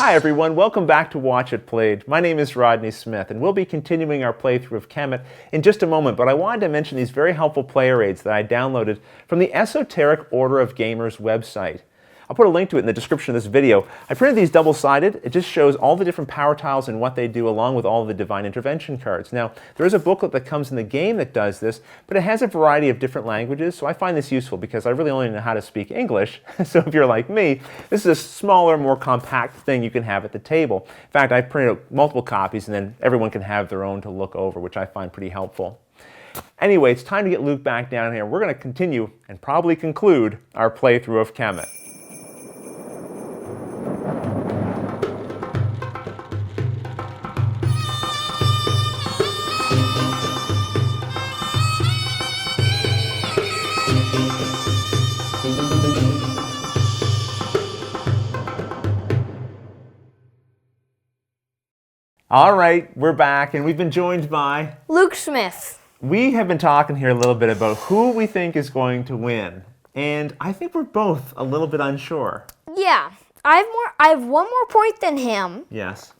Hi everyone, welcome back to Watch It Played. My name is Rodney Smith and we'll be continuing our playthrough of Kemet in just a moment, but I wanted to mention these very helpful player aids that I downloaded from the Esoteric Order of Gamers website. I'll put a link to it in the description of this video. I printed these double-sided. It just shows all the different power tiles and what they do along with all of the Divine Intervention cards. Now, there is a booklet that comes in the game that does this, but it has a variety of different languages, so I find this useful because I really only know how to speak English. So if you're like me, this is a smaller, more compact thing you can have at the table. In fact, I've printed out multiple copies and then everyone can have their own to look over, which I find pretty helpful. Anyway, it's time to get Luke back down here. We're going to continue and probably conclude our playthrough of Kemet. All right, we're back, and we've been joined by Luke Smith. We have been talking here a little bit about who we think is going to win, and I think we're both a little bit unsure. Yeah, I have one more point than him. Yes.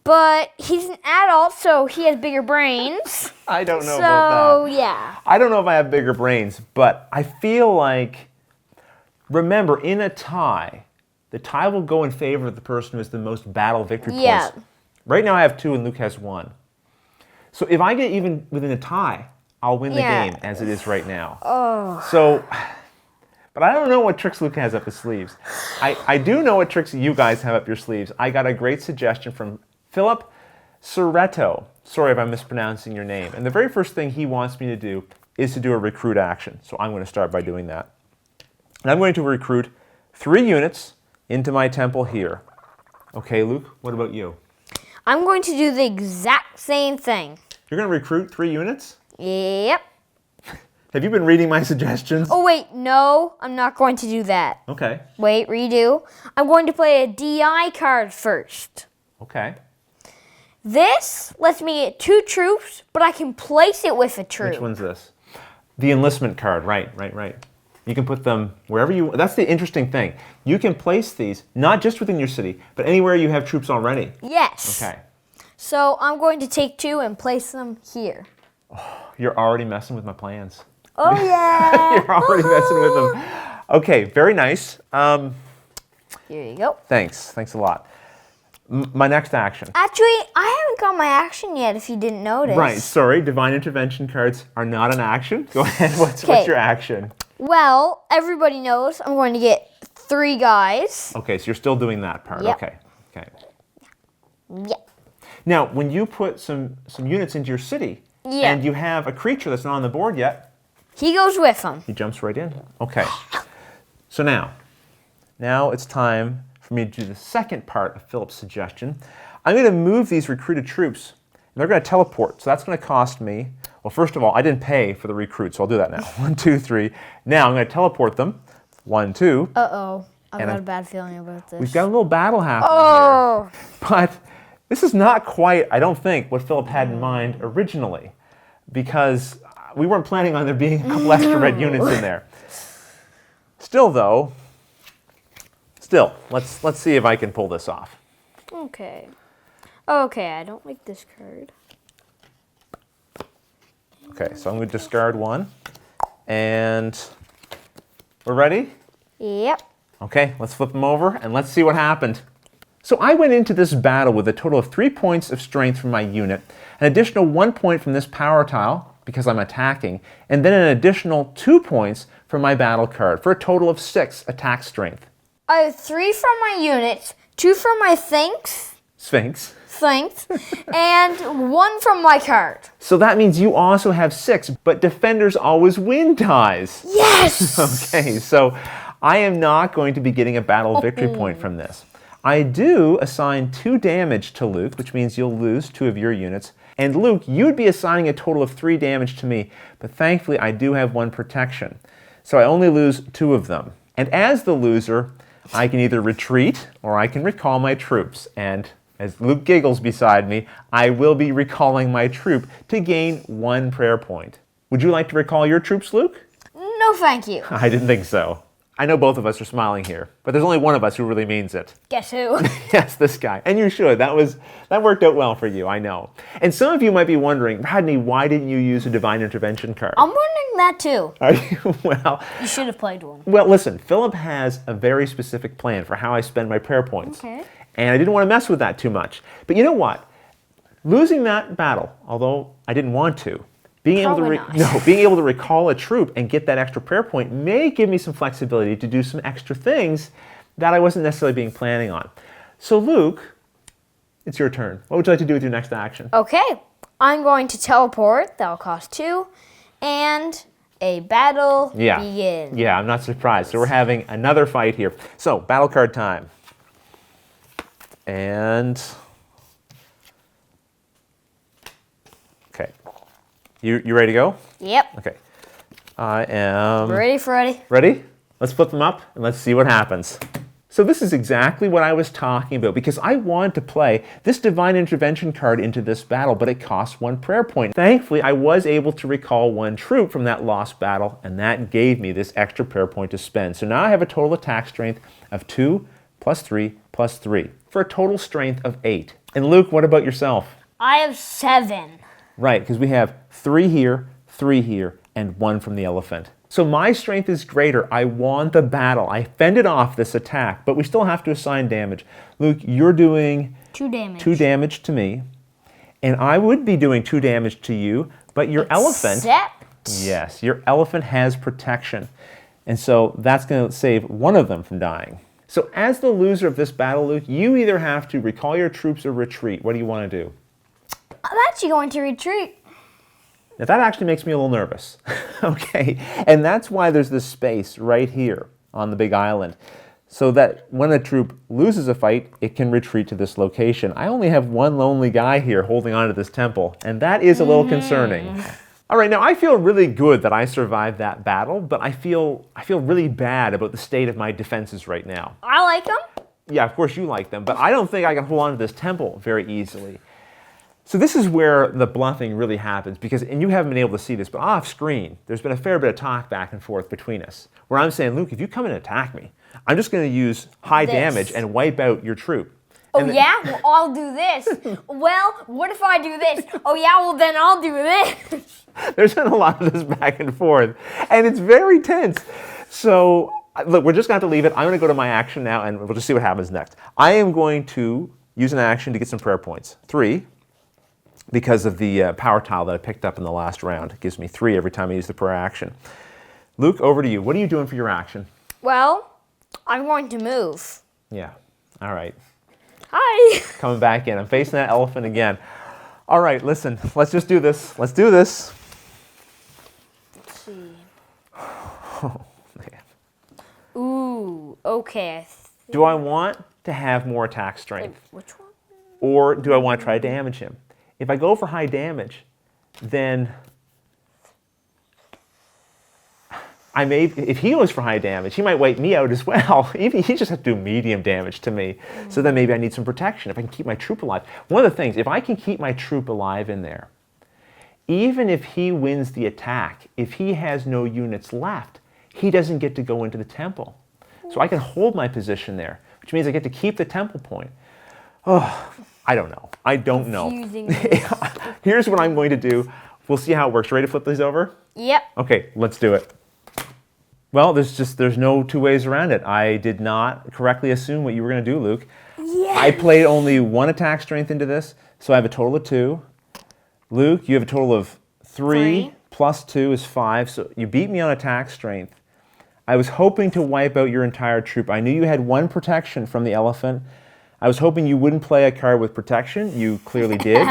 But he's an adult, so he has bigger brains. I don't know about that. So, yeah. I don't know if I have bigger brains, but I feel like, remember, in a tie, the tie will go in favor of the person who has the most battle victory points. Right now I have 2 and Luke has 1. So if I get even within a tie, I'll win the game as it is right now. Oh. So, but I don't know what tricks Luke has up his sleeves. I do know what tricks you guys have up your sleeves. I got a great suggestion from Philip Soretto. Sorry if I'm mispronouncing your name. And the very first thing he wants me to do is to do a recruit action. So I'm going to start by doing that. And I'm going to recruit 3 units into my temple here. Okay, Luke, what about you? I'm going to do the exact same thing. You're going to recruit 3 units? Yep. Have you been reading my suggestions? Oh, wait, no, I'm not going to do that. Okay. Wait, redo. I'm going to play a DI card first. Okay. This lets me get 2 troops, but I can place it with a troop. Which one's this? The enlistment card, right. You can put them wherever you want. That's the interesting thing. You can place these, not just within your city, but anywhere you have troops already. Yes. Okay. So I'm going to take 2 and place them here. Oh, you're already messing with my plans. Oh, yeah. You're already messing with them. Okay, very nice. Here you go. Thanks a lot. My next action. Actually, I haven't got my action yet, if you didn't notice. Right, sorry. Divine Intervention cards are not an action. Go ahead. What's your action? Well, everybody knows I'm going to get 3 guys. Okay, so you're still doing that part. Yep. Okay. Yep. Now, when you put some units into your city, and you have a creature that's not on the board yet, he goes with them. He jumps right in. Okay. So now it's time for me to do the second part of Philip's suggestion. I'm going to move these recruited troops, and they're going to teleport. So that's going to cost me, well, first of all, I didn't pay for the recruit, so I'll do that now. 1, 2, 3. Now I'm going to teleport them. 1, 2. Uh-oh. I've got a bad feeling about this. We've got a little battle happening here. But this is not quite, I don't think, what Philip had in mind originally, because we weren't planning on there being a couple extra red units in there. Still, though, let's see if I can pull this off. Okay. Okay, I don't like this card. Okay, so I'm going to discard 1. And we're ready? Yep. Okay, let's flip them over and let's see what happened. So I went into this battle with a total of 3 points of strength from my unit, an additional 1 point from this power tile, because I'm attacking, and then an additional 2 points from my battle card, for a total of 6 attack strength. I have 3 from my units, 2 from my Sphinx, and 1 from my card. So that means you also have 6, but defenders always win ties. Yes! Okay, so I am not going to be getting a battle victory point from this. I do assign 2 damage to Luke, which means you'll lose 2 of your units. And Luke, you'd be assigning a total of 3 damage to me, but thankfully I do have 1 protection. So I only lose 2 of them. And as the loser, I can either retreat or I can recall my troops. And as Luke giggles beside me, I will be recalling my troop to gain 1 prayer point. Would you like to recall your troops, Luke? No, thank you. I didn't think so. I know both of us are smiling here, but there's only one of us who really means it. Guess who? Yes, this guy. And you should. That worked out well for you, I know. And some of you might be wondering, Rodney, why didn't you use a divine intervention card? I'm wondering that too. Are you? Well, you should have played one. Well, listen, Philip has a very specific plan for how I spend my prayer points. Okay. And I didn't want to mess with that too much. But you know what? Losing that battle, although I didn't want to, being able to recall a troop and get that extra prayer point may give me some flexibility to do some extra things that I wasn't necessarily being planning on. So Luke, it's your turn. What would you like to do with your next action? Okay. I'm going to teleport. That'll cost 2. And a battle begins. Yeah, I'm not surprised. So we're having another fight here. So, battle card time. And... okay. You ready to go? Yep. Okay. I am... ready, Freddy. Ready? Let's flip them up and let's see what happens. So this is exactly what I was talking about because I wanted to play this divine intervention card into this battle, but it costs 1 prayer point. Thankfully, I was able to recall 1 troop from that lost battle, and that gave me this extra prayer point to spend. So now I have a total attack strength of 2 plus 3 plus 3 for a total strength of 8. And Luke, what about yourself? I have 7. Right, because we have 3 here, and 1 from the elephant. So my strength is greater. I won the battle. I fended off this attack, but we still have to assign damage. Luke, you're doing 2 damage. 2 damage to me, and I would be doing 2 damage to you, but your elephant... yes, your elephant has protection, and so that's going to save one of them from dying. So as the loser of this battle, Luke, you either have to recall your troops or retreat. What do you want to do? I'm actually going to retreat. Now that actually makes me a little nervous, okay? And that's why there's this space right here on the big island, so that when a troop loses a fight, it can retreat to this location. I only have 1 lonely guy here holding on to this temple, and that is a little concerning. All right, now I feel really good that I survived that battle, but I feel really bad about the state of my defenses right now. I like them. Yeah, of course you like them, but I don't think I can hold on to this temple very easily. So this is where the bluffing really happens, because, and you haven't been able to see this, but off screen, there's been a fair bit of talk back and forth between us, where I'm saying, Luke, if you come in and attack me, I'm just going to use high damage and wipe out your troop. Oh yeah? Well, I'll do this. Well, what if I do this? Oh yeah, well then I'll do this. There's been a lot of this back and forth, and it's very tense. So, look, we're just going to have to leave it. I'm going to go to my action now, and we'll just see what happens next. I am going to use an action to get some prayer points. 3. Because of the power tile that I picked up in the last round. It gives me 3 every time I use the prayer action. Luke, over to you. What are you doing for your action? Well, I'm going to move. Yeah. All right. Hi. Coming back in. I'm facing that elephant again. All right, listen. Let's just do this. Let's do this. Let's see. Ooh, okay. Do I want to have more attack strength? Which one? Or do I want to try to damage him? If I go for high damage, then if he goes for high damage, he might wipe me out as well. Even he just has to do medium damage to me. So then maybe I need some protection if I can keep my troop alive. One of the things, if I can keep my troop alive in there, even if he wins the attack, if he has no units left, he doesn't get to go into the temple. So I can hold my position there, which means I get to keep the temple point. Oh, I don't know. I don't know. Here's what I'm going to do. We'll see how it works. Ready to flip these over? Yep. Okay, let's do it. Well, there's no 2 ways around it. I did not correctly assume what you were going to do, Luke. Yes. I played only 1 attack strength into this, so I have a total of 2. Luke, you have a total of 3 plus 2 is 5, so you beat me on attack strength. I was hoping to wipe out your entire troop. I knew you had 1 protection from the elephant. I was hoping you wouldn't play a card with protection. You clearly did.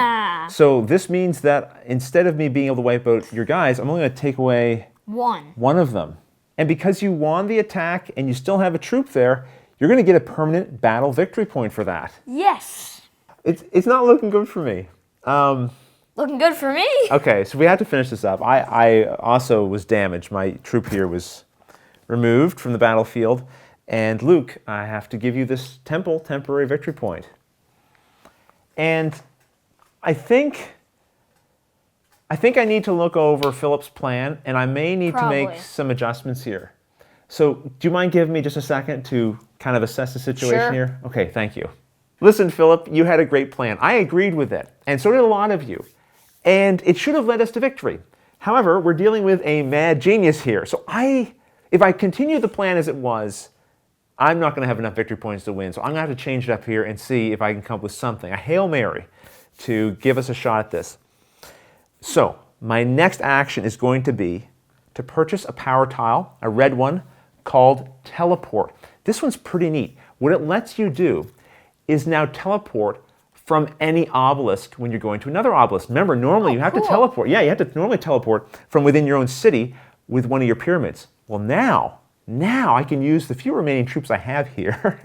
So this means that instead of me being able to wipe out your guys, I'm only going to take away 1 of them. And because you won the attack and you still have a troop there, you're going to get a permanent battle victory point for that. Yes. It's not looking good for me. Looking good for me. Okay, so we have to finish this up. I also was damaged. My troop here was removed from the battlefield. And Luke, I have to give you this temple temporary victory point. And I think I need to look over Philip's plan, and I may need to make some adjustments here. So do you mind giving me just a second to kind of assess the situation Sure. here? Okay, thank you. Listen, Philip, you had a great plan. I agreed with it, and so did a lot of you. And it should have led us to victory. However, we're dealing with a mad genius here. So if I continue the plan as it was, I'm not going to have enough victory points to win. So I'm going to have to change it up here and see if I can come up with something, a Hail Mary, to give us a shot at this. So my next action is going to be to purchase a power tile, a red one, called Teleport. This one's pretty neat. What it lets you do is now teleport from any obelisk when you're going to another obelisk. Remember, normally you have to teleport. Yeah, you have to normally teleport from within your own city with one of your pyramids. Well, now I can use the few remaining troops I have here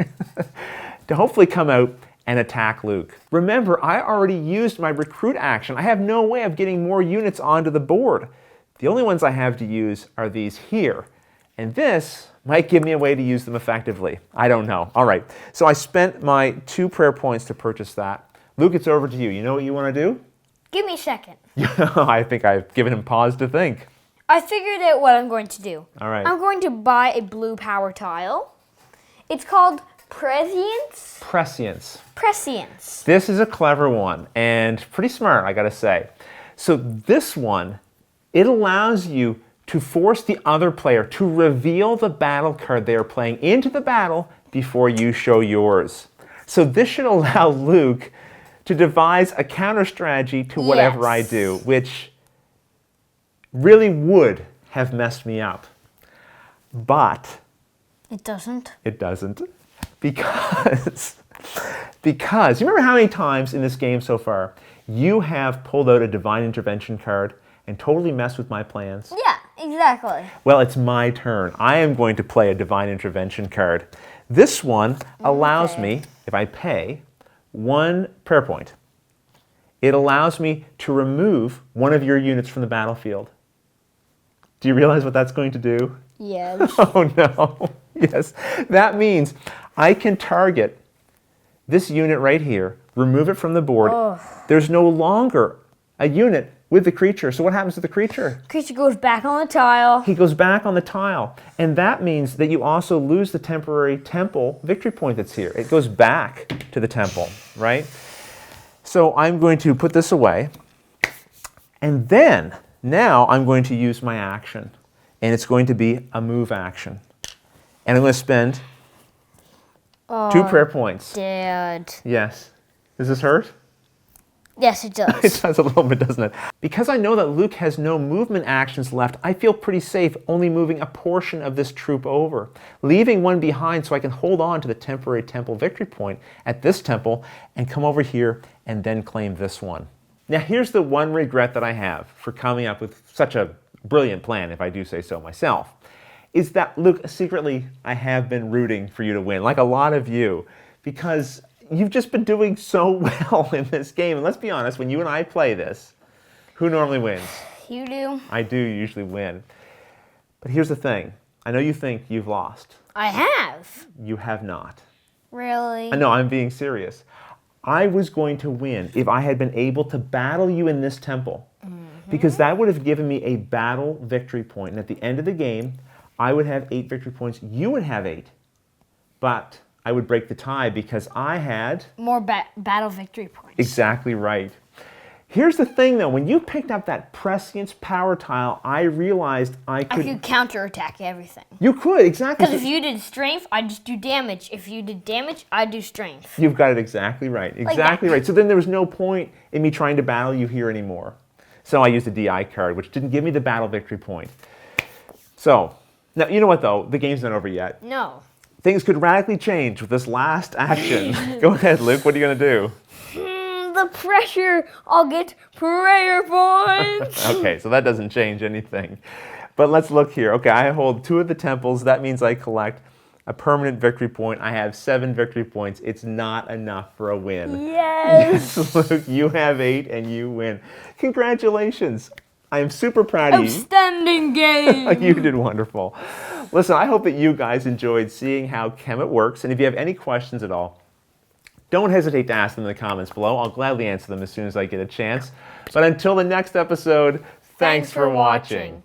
to hopefully come out and attack Luke. Remember, I already used my recruit action. I have no way of getting more units onto the board. The only ones I have to use are these here. And this might give me a way to use them effectively. I don't know. All right, so I spent my 2 prayer points to purchase that. Luke, it's over to you. You know what you want to do? Give me a second. I think I've given him pause to think. I figured out what I'm going to do. All right. I'm going to buy a blue power tile. It's called Prescience. Prescience. This is a clever one and pretty smart, I gotta say. So this one, it allows you to force the other player to reveal the battle card they are playing into the battle before you show yours. So this should allow Luke to devise a counter strategy to whatever I do, which really would have messed me up. But it doesn't. It doesn't. Because you remember how many times in this game so far you have pulled out a divine intervention card and totally messed with my plans? Yeah, exactly. Well, it's my turn. I am going to play a divine intervention card. This one allows me, if I pay, 1 prayer point. It allows me to remove one of your units from the battlefield. Do you realize what that's going to do? Yes. Oh no. Yes. That means I can target this unit right here, remove it from the board. Oh. There's no longer a unit with the creature. So what happens to the creature? Creature goes back on the tile. He goes back on the tile. And that means that you also lose the temporary temple victory point that's here. It goes back to the temple, right? So I'm going to put this away. And then, now I'm going to use my action. And it's going to be a move action. And I'm going to spend 2 prayer points. Dad. Yes. Does this hurt? Yes, it does. It does a little bit, doesn't it? Because I know that Luke has no movement actions left, I feel pretty safe only moving a portion of this troop over, leaving one behind so I can hold on to the temporary temple victory point at this temple and come over here and then claim this one. Now here's the one regret that I have for coming up with such a brilliant plan, if I do say so myself, is that, Luke, secretly I have been rooting for you to win, like a lot of you, because you've just been doing so well in this game. And let's be honest, when you and I play this, who normally wins? You do. I do usually win. But here's the thing. I know you think you've lost. I have. You have not. Really? No, I'm being serious. I was going to win if I had been able to battle you in this temple. Because that would have given me a battle victory point. And at the end of the game, I would have 8 victory points. You would have 8. But I would break the tie because I had more battle victory points. Exactly right. Here's the thing, though. When you picked up that Prescience power tile, I realized I could counterattack everything. You could, exactly. Because if you did strength, I'd just do damage. If you did damage, I'd do strength. You've got it exactly right. Exactly right. So then there was no point in me trying to battle you here anymore. So I used a DI card, which didn't give me the battle victory point. So, now, you know what, though? The game's not over yet. No. Things could radically change with this last action. Go ahead, Luke. What are you going to do? The pressure. I'll get prayer points. Okay, so that doesn't change anything. But let's look here. Okay, I hold 2 of the temples. That means I collect a permanent victory point. I have 7 victory points. It's not enough for a win. Yes. Yes, Luke, you have 8 and you win. Congratulations. I am super proud of you. Outstanding game. You did wonderful. Listen, I hope that you guys enjoyed seeing how Kemet works. And if you have any questions at all, don't hesitate to ask them in the comments below. I'll gladly answer them as soon as I get a chance. But until the next episode, thanks for watching.